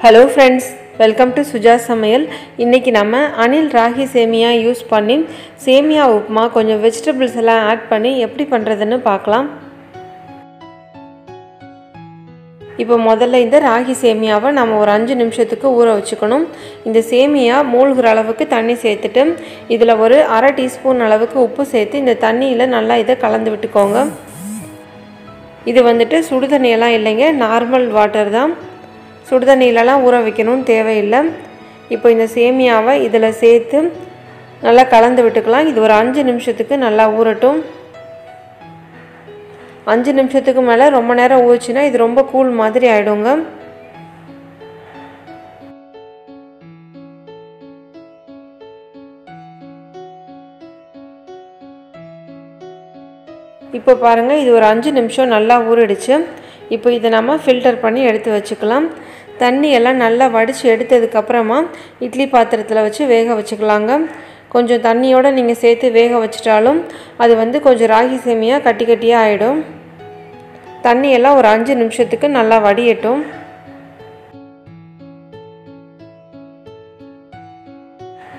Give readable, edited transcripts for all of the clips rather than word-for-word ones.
Hello friends, welcome to Suja Samayal. இன்னைக்கு நம்ம அனில் ராகி சேமியா யூஸ் பண்ணி சேமியா உப்புமா கொஞ்சம் வெஜிடபிள்ஸ் எல்லாம் ஆட் பண்ணி எப்படி பண்றதுன்னு பார்க்கலாம். இப்போ முதல்ல இந்த ராகி சேமியாவை நம்ம ஒரு 5 நிமிஷத்துக்கு ஊற வச்சுக்கணும். இந்த சேமியா மூழ்குற அளவுக்கு தண்ணி சேர்த்துட்டு இதுல ஒரு 1/2 டீஸ்பூன் அளவுக்கு உப்பு சேர்த்து இந்த தண்ணியில நல்லா இத கலந்து விட்டுக்கோங்க. இது வந்துட்டு சுடு தண்ணி எல்லாம் இல்லைங்க, நார்மல் வாட்டர் தான். சுடு தண்ணியிலலாம் ஊற வைக்கணும்னு தேவையில்லை. இப்போ இந்த சேமியாவை இதில் சேர்த்து நல்லா கலந்து விட்டுக்கலாம். இது ஒரு 5 நிமிஷத்துக்கு நல்லா ஊறட்டும். 5 நிமிஷத்துக்கு மேலே ரொம்ப நேரம் ஊறிச்சுன்னா இது ரொம்ப கூல் மாதிரி ஆகிடுங்க. இப்போ பாருங்கள், இது ஒரு 5 நிமிஷம் நல்லா ஊறிடுச்சு. இப்போ இதை நம்ம ஃபில்டர் பண்ணி எடுத்து வச்சுக்கலாம். தண்ணி எல்லாம் நல்லா வடித்து எடுத்ததுக்கப்புறமா இட்லி பாத்திரத்தில் வச்சு வேக வச்சுக்கலாங்க. கொஞ்சம் தண்ணியோடு நீங்கள் சேர்த்து வேக வச்சிட்டாலும் அது வந்து கொஞ்சம் ராகி சேமியா கட்டி கட்டியாக ஆகிடும். தண்ணியெல்லாம் ஒரு 5 நிமிஷத்துக்கு நல்லா வடியட்டும்.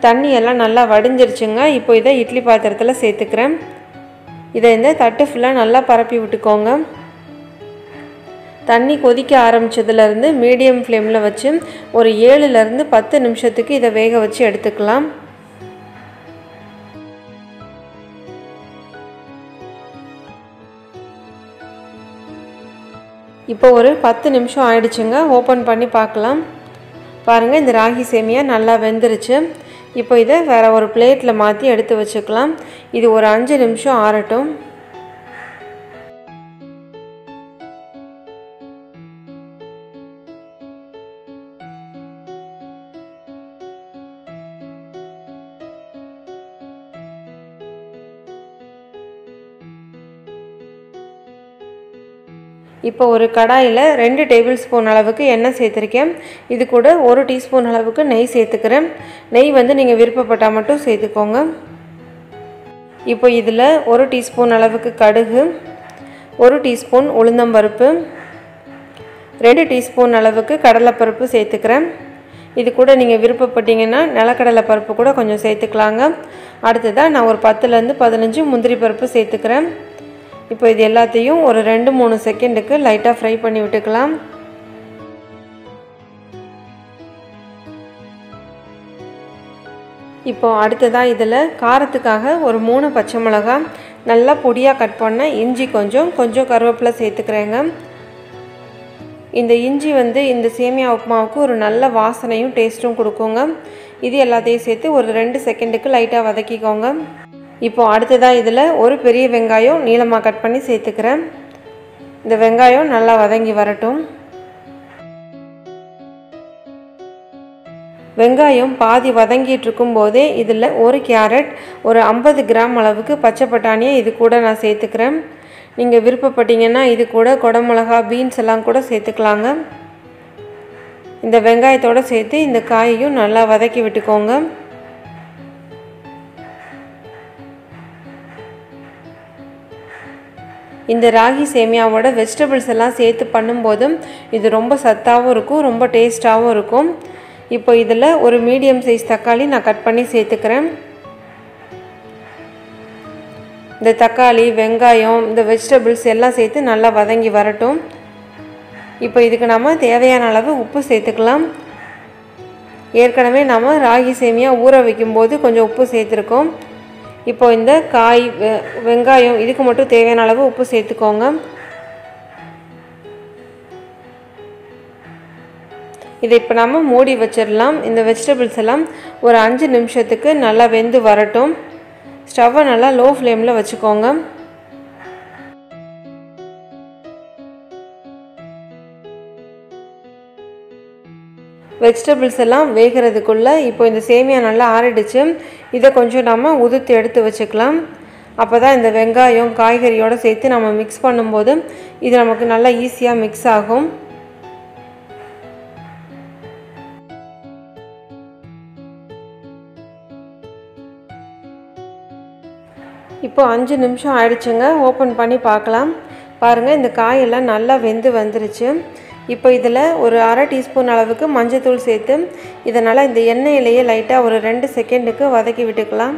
தண்ணியெல்லாம் நல்லா வடிஞ்சிருச்சுங்க. இப்போ இதை இட்லி பாத்திரத்தில் சேர்த்துக்கிறேன். இதை இந்த தட்டு ஃபுல்லாக நல்லா பரப்பி விட்டுக்கோங்க. தண்ணி கொதிக்க ஆரம்பிச்சதுலேருந்து மீடியம் ஃப்ளேமில் வச்சு ஒரு 7லேருந்து 10 நிமிஷத்துக்கு இதை வேக வச்சு எடுத்துக்கலாம். இப்போ ஒரு 10 நிமிஷம் ஆயிடுச்சுங்க. ஓப்பன் பண்ணி பார்க்கலாம். பாருங்கள், இந்த ராகி சேமியா நல்லா வெந்துருச்சு. இப்போ இதை வேறு ஒரு பிளேட்டில் மாற்றி எடுத்து வச்சுக்கலாம். இது ஒரு 5 நிமிஷம் ஆறட்டும். இப்போ ஒரு கடாயில் 2 டேபிள் ஸ்பூன் அளவுக்கு எண்ணெய் சேர்த்துருக்கேன். இது கூட 1 டீஸ்பூன் அளவுக்கு நெய் சேர்த்துக்கிறேன். நெய் வந்து நீங்கள் விருப்பப்பட்டால் மட்டும் சேர்த்துக்கோங்க. இப்போ இதில் 1 டீஸ்பூன் அளவுக்கு கடுகு, 1 டீஸ்பூன் உளுந்தம்பருப்பு, 2 டீஸ்பூன் அளவுக்கு கடலைப்பருப்பு சேர்த்துக்கிறேன். இது கூட நீங்கள் விருப்பப்பட்டீங்கன்னா நிலக்கடலை பருப்பு கூட கொஞ்சம் சேர்த்துக்கலாங்க. அடுத்ததாக நான் ஒரு 10லேருந்து 15 முந்திரி பருப்பு சேர்த்துக்கிறேன். இப்போ இது எல்லாத்தையும் ஒரு 2-3 செகண்டுக்கு லைட்டாக ஃப்ரை பண்ணி விட்டுக்கலாம். இப்போ அடுத்ததாக இதில் காரத்துக்காக ஒரு 3 பச்சை மிளகாய், நல்லா பொடியாக கட் பண்ண இஞ்சி, கொஞ்சம் கருவேப்பிலை சேர்த்துக்கிறேங்க. இந்த இஞ்சி வந்து இந்த சேமியா உப்புமாவுக்கு ஒரு நல்ல வாசனையும் டேஸ்ட்டும் கொடுக்குங்க. இது எல்லாத்தையும் சேர்த்து ஒரு 2 செகண்டுக்கு லைட்டாக வதக்கிக்கோங்க. இப்போ அடுத்ததாக இதில் ஒரு பெரிய வெங்காயம் நீளமாக கட் பண்ணி சேர்த்துக்கிறேன். இந்த வெங்காயம் நல்லா வதங்கி வரட்டும். வெங்காயம் பாதி வதங்கிட்டு இருக்கும்போதே இதில் ஒரு கேரட், ஒரு 50 கிராம் அளவுக்கு பச்சை பட்டாணியை இது கூட நான் சேர்த்துக்கிறேன். நீங்கள் விருப்பப்பட்டீங்கன்னா இது கூட குடமிளகா, பீன்ஸ் எல்லாம் கூட சேர்த்துக்கலாங்க. இந்த வெங்காயத்தோடு சேர்த்து இந்த காயையும் நல்லா வதக்கி விட்டுக்கோங்க. இந்த ராகி சேமியாவோட வெஜிடபிள்ஸ் எல்லாம் சேர்த்து பண்ணும்போதும் இது ரொம்ப சத்தாகவும் இருக்கும், ரொம்ப டேஸ்ட்டாகவும் இருக்கும். இப்போ இதில் ஒரு மீடியம் சைஸ் தக்காளி நான் கட் பண்ணி சேர்த்துக்கிறேன். இந்த தக்காளி, வெங்காயம், இந்த வெஜிடபிள்ஸ் எல்லாம் சேர்த்து நல்லா வதங்கி வரட்டும். இப்போ இதுக்கு நம்ம தேவையான அளவு உப்பு சேர்த்துக்கலாம். ஏற்கனவே நம்ம ராகி சேமியா ஊற வைக்கும்போது கொஞ்சம் உப்பு சேர்த்துருக்கோம். இப்போ இந்த காய், வெங்காயம் இதுக்கு மட்டும் தேவையான அளவு உப்பு சேர்த்துக்கோங்க. இதை இப்போ நம்ம மூடி வச்சிடலாம். இந்த வெஜிடபிள்ஸ் எல்லாம் ஒரு 5 நிமிஷத்துக்கு நல்லா வெந்து வரட்டும். ஸ்டவ்வை நல்லா லோ ஃப்ளேமில் வச்சுக்கோங்க. வெஜிடபிள்ஸ் எல்லாம் வேகிறதுக்குள்ளே இப்போ இந்த சேமியா நல்லா ஆறிடுச்சு. இதை கொஞ்சம் நம்ம உதுத்து எடுத்து வச்சுக்கலாம். அப்போ தான் இந்த வெங்காயம் காய்கறியோடு சேர்த்து நம்ம மிக்ஸ் பண்ணும்போது இது நமக்கு நல்லா ஈஸியாக மிக்ஸ் ஆகும். இப்போ 5 நிமிஷம் ஆயிடுச்சுங்க. ஓப்பன் பண்ணி பார்க்கலாம். பாருங்கள், இந்த காயெல்லாம் நல்லா வெந்து வந்துருச்சு. இப்போ இதில் ஒரு அரை டீஸ்பூன் அளவுக்கு மஞ்சள்தூள் சேர்த்து இதனால் இந்த எண்ணெயிலேயே லைட்டாக ஒரு 2 செகண்டுக்கு வதக்கி விட்டுக்கலாம்.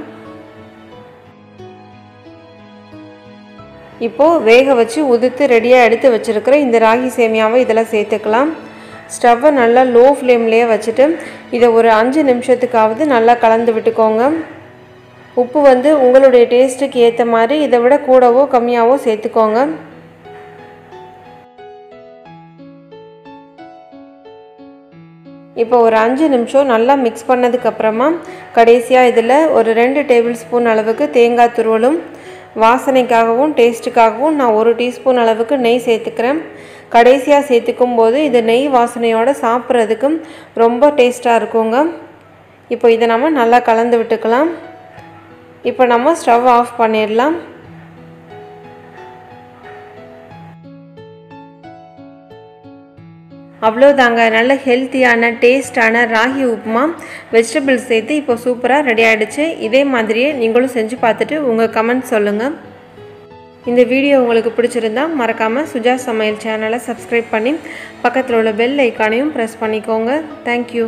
இப்போது வேக வச்சு உதிர்த்து ரெடியாக எடுத்து வச்சுருக்கிற இந்த ராகி சேமியாவை இதில் சேர்த்துக்கலாம். ஸ்டவ்வை நல்லா லோ ஃப்ளேம்லேயே வச்சுட்டு இதை ஒரு 5 நிமிஷத்துக்காவது நல்லா கலந்து விட்டுக்கோங்க. உப்பு வந்து உங்களுடைய டேஸ்ட்டுக்கு ஏற்ற மாதிரி இதை விட கூடவோ கம்மியாகவோ சேர்த்துக்கோங்க. இப்போ ஒரு 5 நிமிஷம் நல்லா மிக்ஸ் பண்ணதுக்கப்புறமா கடைசியாக இதில் ஒரு 2 டேபிள் ஸ்பூன் அளவுக்கு தேங்காய் துருவலும் வாசனைக்காகவும் டேஸ்ட்டுக்காகவும் நான் 1 டீஸ்பூன் அளவுக்கு நெய் சேர்த்துக்கிறேன். கடைசியாக சேர்த்துக்கும் போது இது நெய் வாசனையோடு சாப்பிட்றதுக்கும் ரொம்ப டேஸ்ட்டாக இருக்குங்க. இப்போ இதை நம்ம நல்லா கலந்து விட்டுக்கலாம். இப்போ நம்ம ஸ்டவ் ஆஃப் பண்ணிடலாம். அவ்வளோதாங்க, நல்ல ஹெல்த்தியான டேஸ்டான ராகி உப்புமா வெஜிடபிள்ஸ் சேர்த்து இப்போ சூப்பராக ரெடி ஆகிடுச்சு. இதே மாதிரியே நீங்களும் செஞ்சு பார்த்துட்டு உங்கள் கமெண்ட் சொல்லுங்கள். இந்த வீடியோ உங்களுக்கு பிடிச்சிருந்தா மறக்காமல் சுஜா சமையல் சேனலை சப்ஸ்கிரைப் பண்ணி பக்கத்தில் உள்ள பெல் ஐக்கானையும் ப்ரெஸ் பண்ணிக்கோங்க. தேங்க்யூ.